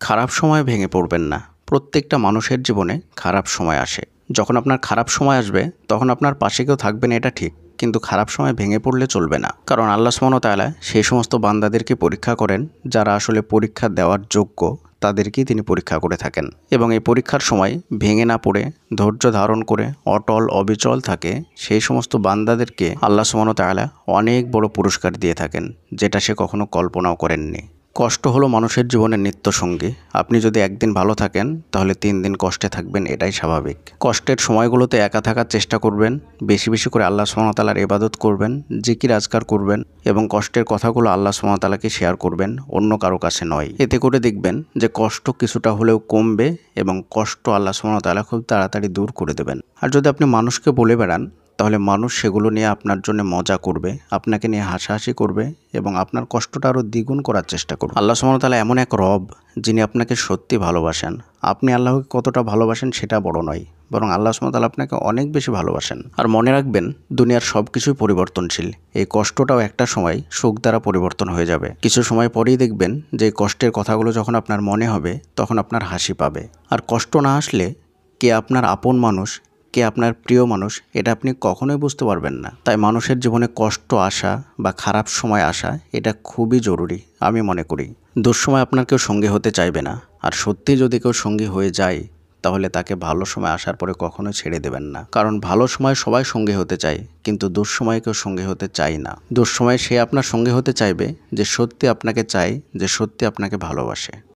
খারাপ সময়ে ভেঙে পড়বেন না। প্রত্যেকটা মানুষের জীবনে খারাপ সময় আসে। যখন আপনার খারাপ সময় আসবে তখন আপনার পাশে কেউ থাকবে না, এটা ঠিক। কিন্তু খারাপ সময় ভেঙে পড়লে চলবে না। কারণ আল্লাহ সুবহানাহু ওয়া তাআলা সেই সমস্ত বান্দাদেরকে পরীক্ষা করেন যারা আসলে পরীক্ষা দেওয়ার যোগ্য, তাদেরকেই তিনি পরীক্ষা করে থাকেন। এবং এই পরীক্ষার সময় ভেঙে না পড়ে ধৈর্য ধারণ করে অটল অবিচল থাকে সেই সমস্ত বান্দাদেরকে আল্লাহ সুবহানাহু ওয়া তাআলা অনেক বড় পুরস্কার দিয়ে থাকেন, যেটা সে কখনো কল্পনাও করেননি। কষ্ট হলো মানুষের জীবনের নিত্য সঙ্গী। আপনি যদি একদিন ভালো থাকেন তাহলে 3 দিন কষ্টে থাকবেন, এটাই স্বাভাবিক। কষ্টের সময়গুলোতে একা থাকার চেষ্টা করবেন, বেশি বেশি করে আল্লাহ সুবহানাহু ওয়া তাআলার ইবাদত করবেন, জিকির আজকার করবেন এবং কষ্টের কথাগুলো আল্লাহ সুবহানাহু ওয়া তাআলাকে শেয়ার করবেন, অন্য কারো কাছে নয়। এতে করে দেখবেন যে কষ্ট কিছুটা হলেও কমবে এবং কষ্ট আল্লাহ সুবহানাহু ওয়া তাআলা খুব তাড়াতাড়ি দূর করে দেবেন। আর যদি আপনি মানুষকে বলে বেড়ান তাহলে মানুষ সেগুলো নিয়ে আপনার জন্য মজা করবে, আপনাকে নিয়ে হাসাহাসি করবে এবং আপনার কষ্টটা আরও দ্বিগুণ করার চেষ্টা করবে। আল্লাহ সুবহানাহু ওয়া তাআলা এমন এক রব যিনি আপনাকে সত্যি ভালোবাসেন। আপনি আল্লাহকে কতটা ভালোবাসেন সেটা বড় নয়, বরং আল্লাহ সুবহানাহু ওয়া তাআলা আপনাকে অনেক বেশি ভালোবাসেন। আর মনে রাখবেন, দুনিয়ার সব কিছুই পরিবর্তনশীল। এই কষ্টটাও একটা সময় সুখ দ্বারা পরিবর্তন হয়ে যাবে। কিছু সময় পরেই দেখবেন যে কষ্টের কথাগুলো যখন আপনার মনে হবে তখন আপনার হাসি পাবে। আর কষ্ট না আসলে কে আপনার আপন মানুষ, কে আপনার প্রিয় মানুষ, এটা আপনি কখনোই বুঝতে পারবেন না। তাই মানুষের জীবনে কষ্ট আসা বা খারাপ সময় আসা এটা খুবই জরুরি আমি মনে করি। দুঃসময় আপনার কেউ সঙ্গী হতে চাইবে না, আর সত্যি যদি কেউ সঙ্গী হয়ে যায় তাহলে তাকে ভালো সময় আসার পরে কখনোই ছেড়ে দেবেন না। কারণ ভালো সময় সবাই সঙ্গী হতে চায়, কিন্তু দুঃসময়ে কেউ সঙ্গী হতে চায় না। দুঃসময়ে সে আপনার সঙ্গী হতে চাইবে যে সত্যি আপনাকে চায়, যে সত্যি আপনাকে ভালোবাসে।